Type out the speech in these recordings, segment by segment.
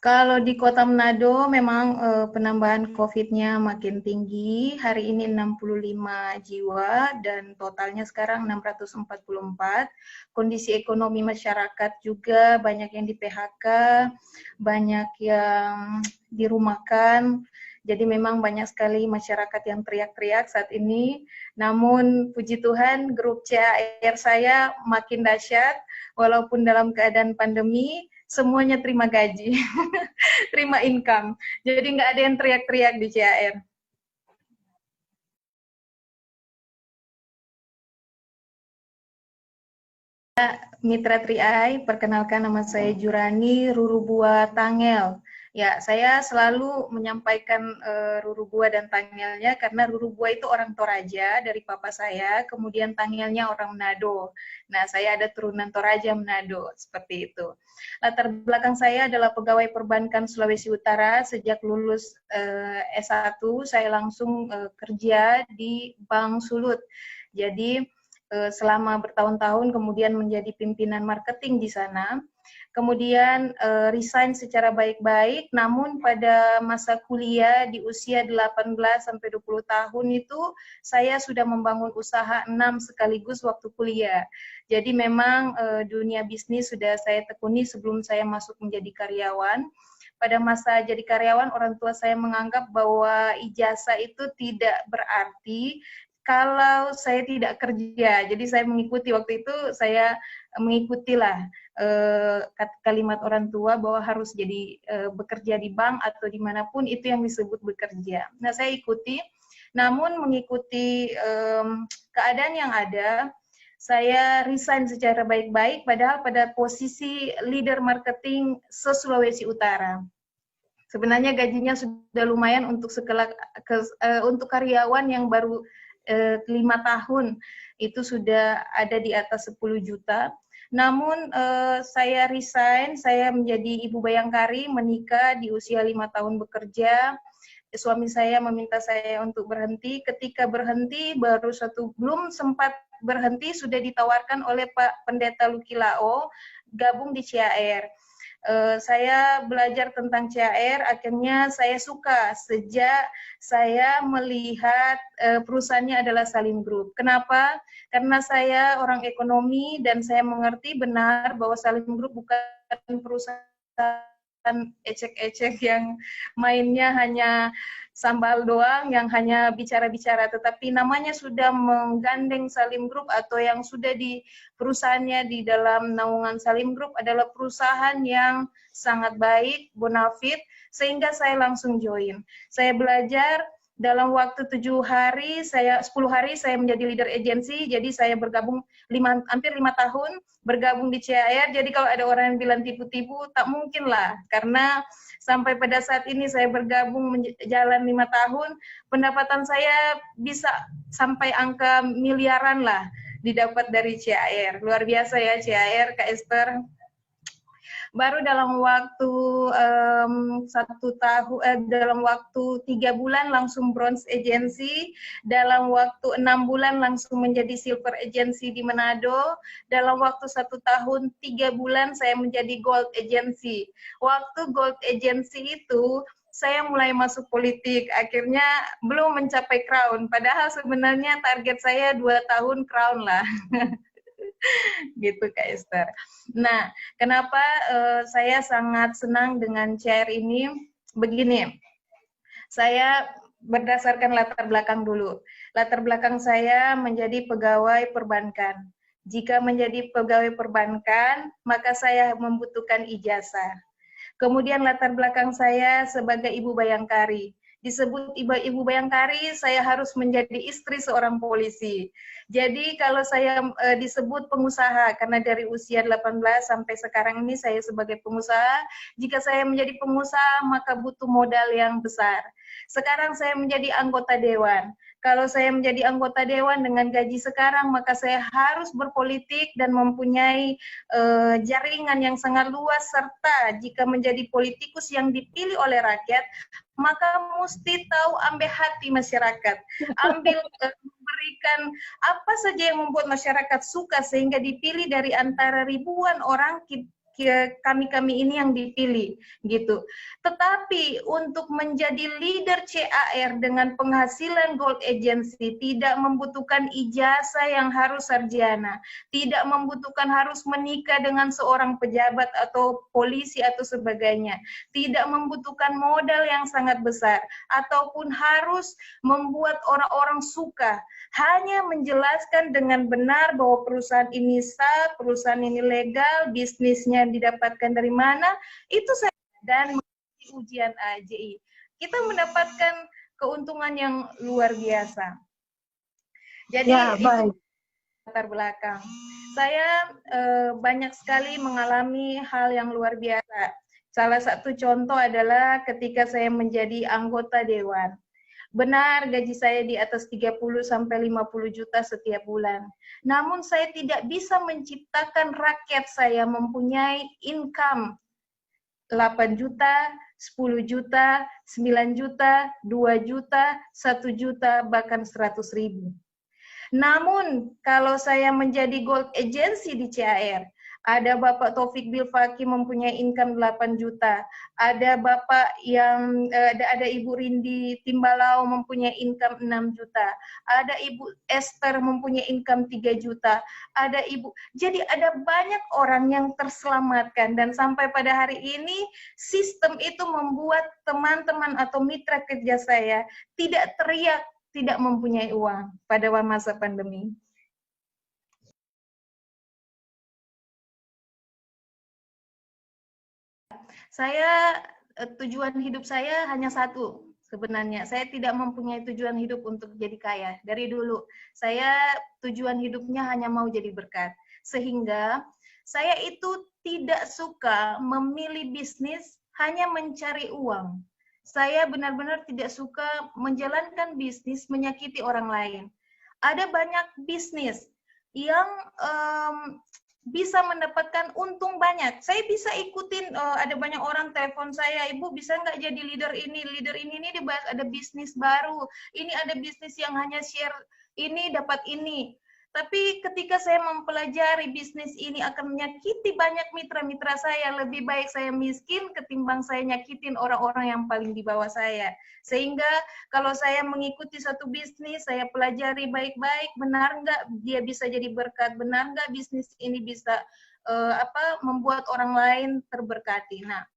Kalau di Kota Manado memang penambahan COVID-nya makin tinggi. Hari ini 65 jiwa dan totalnya sekarang 644. Kondisi ekonomi masyarakat juga banyak yang di PHK, banyak yang dirumahkan. Jadi memang banyak sekali masyarakat yang teriak-teriak saat ini. Namun puji Tuhan grup CAR saya makin dahsyat walaupun dalam keadaan pandemi semuanya terima gaji. Terima income. Jadi nggak ada yang teriak-teriak di CAR. Mitra Triai, perkenalkan nama saya Jurani Rurubua Tangel. Ya, saya selalu menyampaikan Rurubua dan Tangelnya karena Rurubua itu orang Toraja dari papa saya, kemudian Tangelnya orang Manado. Nah, saya ada turunan Toraja Manado, seperti itu. Latar belakang saya adalah pegawai perbankan Sulawesi Utara. Sejak lulus S1, saya langsung kerja di Bank Sulut. Jadi selama bertahun-tahun kemudian menjadi pimpinan marketing di sana. Kemudian resign secara baik-baik, namun pada masa kuliah di usia 18 sampai 20 tahun itu saya sudah membangun usaha 6 sekaligus waktu kuliah. Jadi memang dunia bisnis sudah saya tekuni sebelum saya masuk menjadi karyawan. Pada masa jadi karyawan, orang tua saya menganggap bahwa ijazah itu tidak berarti kalau saya tidak kerja. Jadi saya mengikuti waktu itu, saya mengikutilah kalimat orang tua bahwa harus jadi bekerja di bank atau dimanapun itu yang disebut bekerja. Nah, saya ikuti, namun mengikuti keadaan yang ada, saya resign secara baik-baik, padahal pada posisi leader marketing se-Sulawesi Utara. Sebenarnya gajinya sudah lumayan untuk untuk karyawan yang baru 5 tahun, itu sudah ada di atas 10 juta. Namun saya resign, saya menjadi ibu bayangkari, menikah di usia 5 tahun bekerja. Suami saya meminta saya untuk berhenti. Ketika berhenti, belum sempat berhenti, sudah ditawarkan oleh Pak Pendeta Lukilao gabung di CAR. Saya belajar tentang CAR, akhirnya saya suka sejak saya melihat perusahaannya adalah Salim Group. Kenapa? Karena saya orang ekonomi dan saya mengerti benar bahwa Salim Group bukan perusahaan ecek-ecek yang mainnya hanya sambal doang, yang hanya bicara-bicara, tetapi namanya sudah menggandeng Salim Group atau yang sudah di perusahaannya di dalam naungan Salim Group adalah perusahaan yang sangat baik, bonafit, sehingga saya langsung join. Saya belajar dalam waktu 10 hari saya menjadi leader agency, jadi saya bergabung hampir 5 tahun bergabung di CAR. Jadi kalau ada orang yang bilang tipu-tipu, tak mungkin lah, karena sampai pada saat ini saya bergabung jalan 5 tahun, pendapatan saya bisa sampai angka miliaran lah didapat dari CAR. Luar biasa ya CAR, Kak Esther. Baru dalam waktu 3 bulan langsung bronze agency, dalam waktu 6 bulan langsung menjadi silver agency di Manado, dalam waktu 1 tahun 3 bulan saya menjadi gold agency. Waktu gold agency itu saya mulai masuk politik, akhirnya belum mencapai crown, padahal sebenarnya target saya 2 tahun crown lah. Gitu Kak Esther. Nah, kenapa saya sangat senang dengan CAR ini? Begini, saya berdasarkan latar belakang dulu. Latar belakang saya menjadi pegawai perbankan. Jika menjadi pegawai perbankan, maka saya membutuhkan ijazah. Kemudian latar belakang saya sebagai ibu bayangkari. Disebut ibu bayangkari, saya harus menjadi istri seorang polisi. Jadi kalau saya disebut pengusaha, karena dari usia 18 sampai sekarang ini saya sebagai pengusaha, jika saya menjadi pengusaha maka butuh modal yang besar. Sekarang saya menjadi anggota dewan. Kalau saya menjadi anggota dewan dengan gaji sekarang, maka saya harus berpolitik dan mempunyai jaringan yang sangat luas, serta jika menjadi politikus yang dipilih oleh rakyat, maka mesti tahu ambil hati masyarakat, ambil memberikan apa saja yang membuat masyarakat suka sehingga dipilih dari antara ribuan orang, kami-kami ini yang dipilih gitu. Tetapi untuk menjadi leader CAR dengan penghasilan Gold Agency tidak membutuhkan ijazah yang harus sarjana, tidak membutuhkan harus menikah dengan seorang pejabat atau polisi atau sebagainya, tidak membutuhkan modal yang sangat besar, ataupun harus membuat orang-orang suka. Hanya menjelaskan dengan benar bahwa perusahaan ini sah, perusahaan ini legal, bisnisnya didapatkan dari mana, itu saja, dan mengikuti ujian AJI. Kita mendapatkan keuntungan yang luar biasa. Jadi ya, baik. itu latar belakang. Saya banyak sekali mengalami hal yang luar biasa. Salah satu contoh adalah ketika saya menjadi anggota dewan. Benar, gaji saya di atas 30 sampai 50 juta setiap bulan. Namun saya tidak bisa menciptakan rakyat saya mempunyai income 8 juta, 10 juta, 9 juta, 2 juta, 1 juta, bahkan 100.000. Namun kalau saya menjadi Gold Agency di CAR, ada Bapak Taufik Bilfaki mempunyai income 8 juta, ada Bapak yang ada Ibu Rindi Timbalau mempunyai income 6 juta, ada Ibu Esther mempunyai income 3 juta, ada Ibu. Jadi ada banyak orang yang terselamatkan, dan sampai pada hari ini sistem itu membuat teman-teman atau mitra kerja saya tidak teriak tidak mempunyai uang pada masa pandemi. Saya tujuan hidup saya hanya satu sebenarnya. Saya tidak mempunyai tujuan hidup untuk jadi kaya. Dari dulu saya tujuan hidupnya hanya mau jadi berkat. Sehingga saya itu tidak suka memilih bisnis hanya mencari uang. Saya benar-benar tidak suka menjalankan bisnis menyakiti orang lain. Ada banyak bisnis yang bisa mendapatkan untung banyak. Saya bisa ikutin, ada banyak orang telepon saya, Ibu bisa nggak jadi leader ini dibahas, ada bisnis baru, ini ada bisnis yang hanya share ini dapat ini. Tapi ketika saya mempelajari bisnis ini akan menyakiti banyak mitra-mitra saya, lebih baik saya miskin ketimbang saya nyakitin orang-orang yang paling di bawah saya. Sehingga kalau saya mengikuti satu bisnis, saya pelajari baik-baik, benar nggak dia bisa jadi berkat, benar nggak bisnis ini bisa membuat orang lain terberkati. Nah,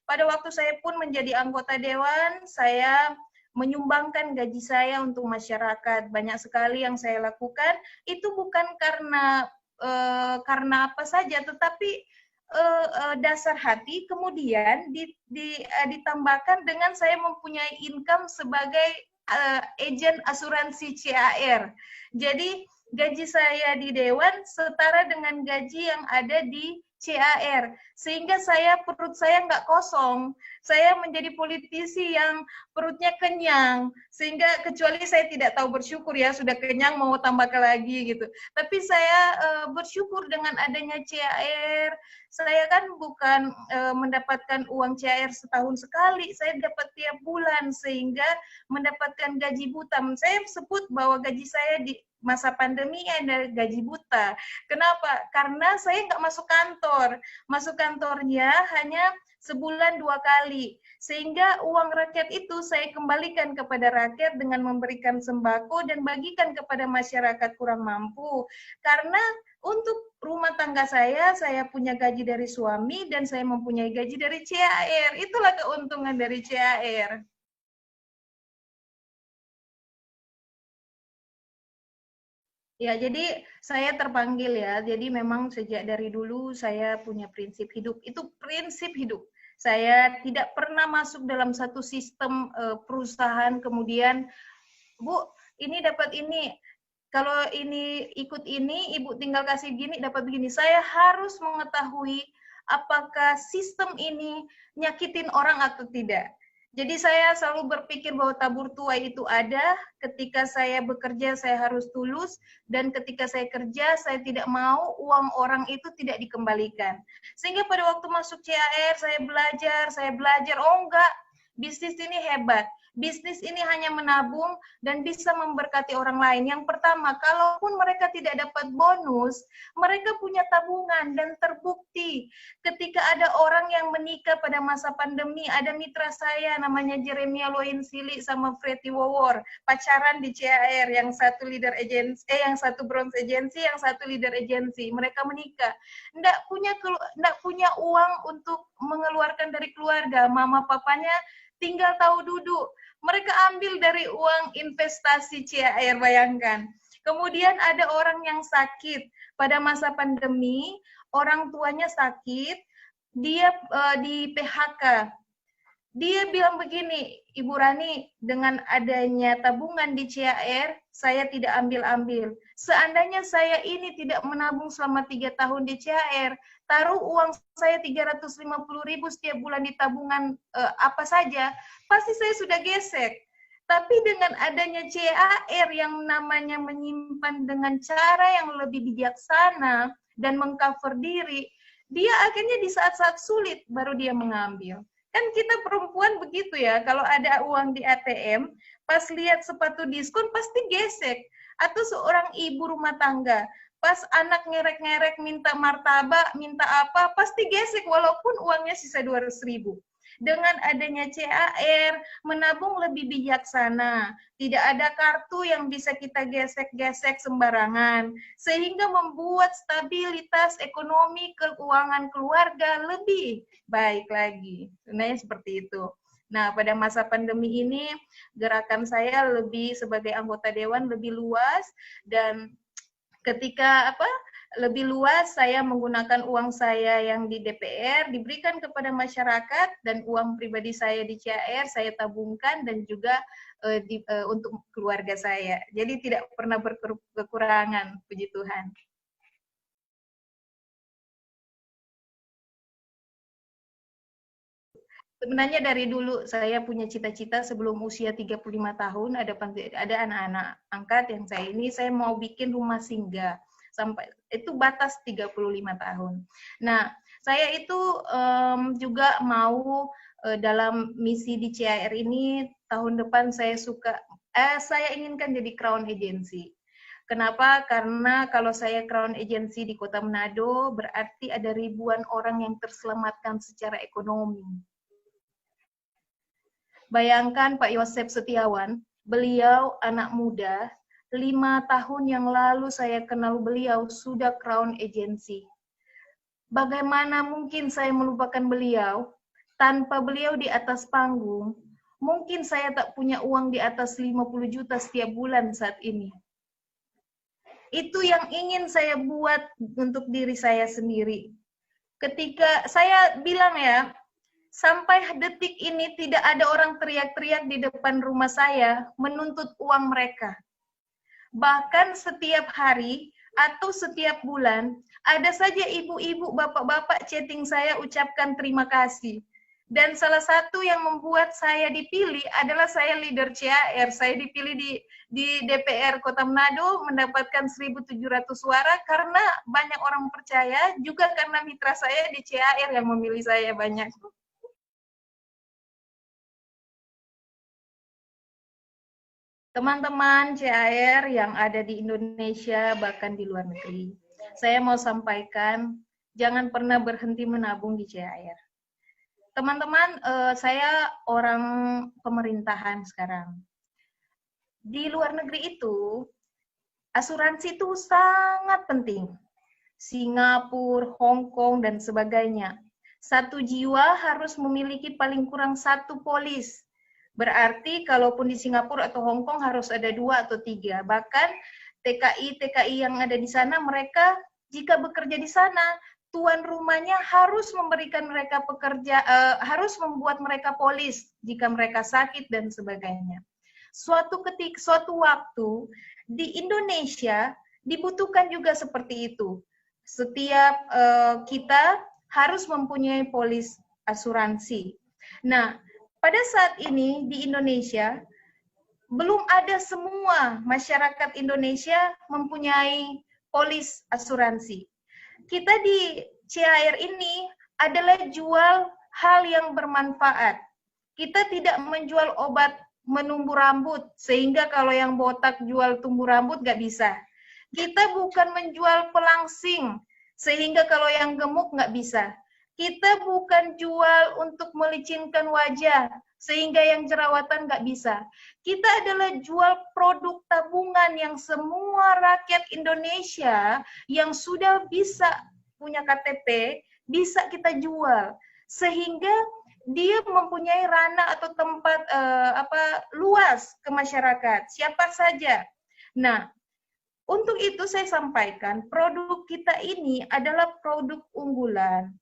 pada waktu saya pun menjadi anggota dewan, saya menyumbangkan gaji saya untuk masyarakat. Banyak sekali yang saya lakukan, itu bukan karena apa saja, tetapi dasar hati, kemudian ditambahkan dengan saya mempunyai income sebagai agen asuransi CAR. Jadi gaji saya di dewan setara dengan gaji yang ada di CAR, sehingga perut saya nggak kosong. Saya menjadi politisi yang perutnya kenyang, sehingga kecuali saya tidak tahu bersyukur ya, sudah kenyang mau tambah lagi gitu. Tapi saya bersyukur dengan adanya CAR. Saya kan bukan mendapatkan uang CAR setahun sekali, saya dapat tiap bulan, sehingga mendapatkan gaji buta. Saya sebut bahwa gaji saya di masa pandemi ada gaji buta. Kenapa? Karena saya nggak masuk kantor. Masuk kantornya hanya sebulan 2 kali. Sehingga uang rakyat itu saya kembalikan kepada rakyat dengan memberikan sembako dan bagikan kepada masyarakat kurang mampu. Karena untuk rumah tangga saya punya gaji dari suami dan saya mempunyai gaji dari CAR. Itulah keuntungan dari CAR. Ya, jadi saya terpanggil ya. Jadi memang sejak dari dulu saya punya prinsip hidup. Itu prinsip hidup. Saya tidak pernah masuk dalam satu sistem perusahaan kemudian, Bu, ini dapat ini. Kalau ini ikut ini, Ibu tinggal kasih gini, dapat begini. Saya harus mengetahui apakah sistem ini nyakitin orang atau tidak. Jadi saya selalu berpikir bahwa tabur tuai itu ada, ketika saya bekerja saya harus tulus, dan ketika saya kerja saya tidak mau uang orang itu tidak dikembalikan. Sehingga pada waktu masuk CAR saya belajar, oh enggak, bisnis ini hebat. Bisnis ini hanya menabung dan bisa memberkati orang lain. Yang pertama, kalaupun mereka tidak dapat bonus, mereka punya tabungan dan terbukti ketika ada orang yang menikah pada masa pandemi, ada mitra saya namanya Jeremia Loinsili sama Freddy Wawor, pacaran di CAR, yang satu leader agency, yang satu bronze agency, yang satu leader agency. Mereka menikah, nggak punya uang untuk mengeluarkan dari keluarga. Mama papanya tinggal tahu duduk. Mereka ambil dari uang investasi CAR, bayangkan. Kemudian ada orang yang sakit pada masa pandemi, orang tuanya sakit, dia di PHK. Dia bilang begini, Ibu Rani, dengan adanya tabungan di CAR, saya tidak ambil-ambil. Seandainya saya ini tidak menabung selama 3 tahun di CAR, taruh uang saya 350.000 setiap bulan di tabungan apa saja, pasti saya sudah gesek. Tapi dengan adanya CAR yang namanya menyimpan dengan cara yang lebih bijaksana dan mengcover diri, dia akhirnya di saat-saat sulit baru dia mengambil. Kan kita perempuan begitu ya, kalau ada uang di ATM, pas lihat sepatu diskon pasti gesek. Atau seorang ibu rumah tangga, pas anak ngerek-ngerek minta martabak, minta apa, pasti gesek walaupun uangnya sisa 200.000. Dengan adanya CAR, menabung lebih bijaksana. Tidak ada kartu yang bisa kita gesek-gesek sembarangan, sehingga membuat stabilitas ekonomi keuangan keluarga lebih baik lagi. Sebenarnya seperti itu. Nah, pada masa pandemi ini, gerakan saya lebih sebagai anggota dewan lebih luas, dan ketika lebih luas, saya menggunakan uang saya yang di DPR diberikan kepada masyarakat, dan uang pribadi saya di CAR saya tabungkan dan juga untuk keluarga saya. Jadi tidak pernah berkekurangan, puji Tuhan. Sebenarnya dari dulu saya punya cita-cita sebelum usia 35 tahun, ada anak-anak angkat yang saya mau bikin rumah singgah. Sampai itu batas 35 tahun. Nah, saya itu juga mau dalam misi di CAR ini tahun depan saya inginkan jadi Crown Agency. Kenapa? Karena kalau saya Crown Agency di Kota Manado, berarti ada ribuan orang yang terselamatkan secara ekonomi. Bayangkan Pak Yosep Setiawan, beliau anak muda, 5 tahun yang lalu saya kenal beliau sudah Crown Agency. Bagaimana mungkin saya melupakan beliau? Tanpa beliau di atas panggung, mungkin saya tak punya uang di atas 50 juta setiap bulan saat ini. Itu yang ingin saya buat untuk diri saya sendiri. Ketika saya bilang ya, sampai detik ini tidak ada orang teriak-teriak di depan rumah saya menuntut uang mereka. Bahkan setiap hari atau setiap bulan, ada saja ibu-ibu, bapak-bapak chatting saya ucapkan terima kasih. Dan salah satu yang membuat saya dipilih adalah saya leader CAR. Saya dipilih di DPR Kota Manado mendapatkan 1.700 suara karena banyak orang percaya, juga karena mitra saya di CAR yang memilih saya banyak. Teman-teman CAR yang ada di Indonesia, bahkan di luar negeri, saya mau sampaikan, jangan pernah berhenti menabung di CAR. Teman-teman, saya orang pemerintahan sekarang. Di luar negeri itu, asuransi itu sangat penting. Singapura, Hong Kong, dan sebagainya. Satu jiwa harus memiliki paling kurang 1 polis. Berarti kalaupun di Singapura atau Hong Kong harus ada 2 atau 3. Bahkan TKI yang ada di sana, mereka jika bekerja di sana, tuan rumahnya harus memberikan mereka harus membuat mereka polis jika mereka sakit dan sebagainya. Suatu waktu di Indonesia dibutuhkan juga seperti itu. Setiap kita harus mempunyai polis asuransi. Nah, pada saat ini di Indonesia belum ada semua masyarakat Indonesia mempunyai polis asuransi. Kita di CAR ini adalah jual hal yang bermanfaat. Kita tidak menjual obat menumbuh rambut, sehingga kalau yang botak jual tumbuh rambut nggak bisa. Kita bukan menjual pelangsing, sehingga kalau yang gemuk nggak bisa. Kita bukan jual untuk melicinkan wajah, sehingga yang jerawatan nggak bisa. Kita adalah jual produk tabungan yang semua rakyat Indonesia yang sudah bisa punya KTP, bisa kita jual. Sehingga dia mempunyai ranah atau tempat luas ke masyarakat, siapa saja. Nah, untuk itu saya sampaikan, produk kita ini adalah produk unggulan.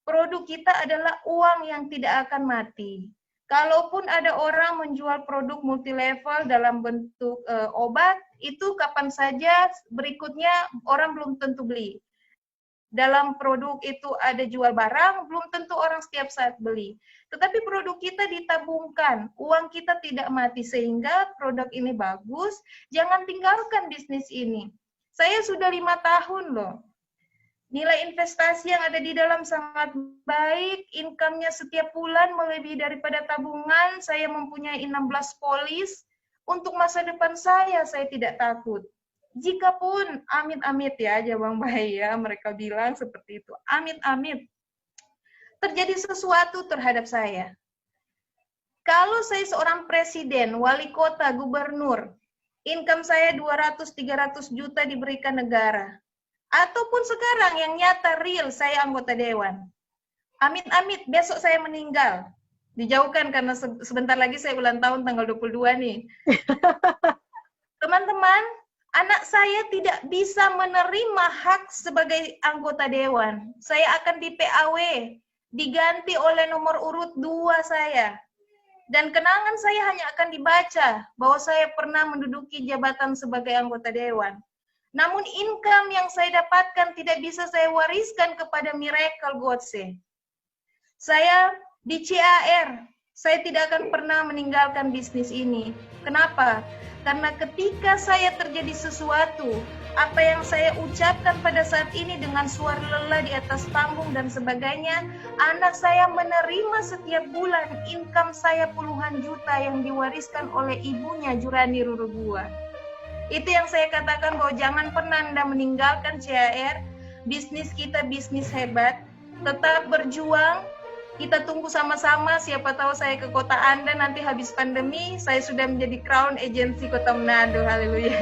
Produk kita adalah uang yang tidak akan mati. Kalaupun ada orang menjual produk multilevel dalam bentuk obat, itu kapan saja berikutnya orang belum tentu beli. Dalam produk itu ada jual barang, belum tentu orang setiap saat beli. Tetapi produk kita ditabungkan, uang kita tidak mati, sehingga produk ini bagus, jangan tinggalkan bisnis ini. Saya sudah 5 tahun loh. Nilai investasi yang ada di dalam sangat baik, income-nya setiap bulan melebihi daripada tabungan, saya mempunyai 16 polis, untuk masa depan saya tidak takut. Jikapun amit-amit ya, Jabang Bayi ya, mereka bilang seperti itu, amit-amit terjadi sesuatu terhadap saya. Kalau saya seorang presiden, wali kota, gubernur, income saya 200-300 juta diberikan negara. Ataupun sekarang yang nyata real, saya anggota dewan. Amit-amit, besok saya meninggal. Dijauhkan karena sebentar lagi saya ulang tahun tanggal 22 nih. Teman-teman, anak saya tidak bisa menerima hak sebagai anggota dewan. Saya akan di PAW, diganti oleh nomor urut 2 saya. Dan kenangan saya hanya akan dibaca bahwa saya pernah menduduki jabatan sebagai anggota dewan. Namun income yang saya dapatkan tidak bisa saya wariskan kepada Miracle Godse. Saya di CAR, saya tidak akan pernah meninggalkan bisnis ini. Kenapa? Karena ketika saya terjadi sesuatu, apa yang saya ucapkan pada saat ini dengan suara lelah di atas panggung dan sebagainya, anak saya menerima setiap bulan income saya puluhan juta yang diwariskan oleh ibunya, Jurani Rurubua. Itu yang saya katakan, bahwa jangan pernah Anda meninggalkan CAR, bisnis kita bisnis hebat, tetap berjuang, kita tunggu sama-sama, siapa tahu saya ke kota Anda nanti habis pandemi, saya sudah menjadi crown agency Kota Manado, haleluya.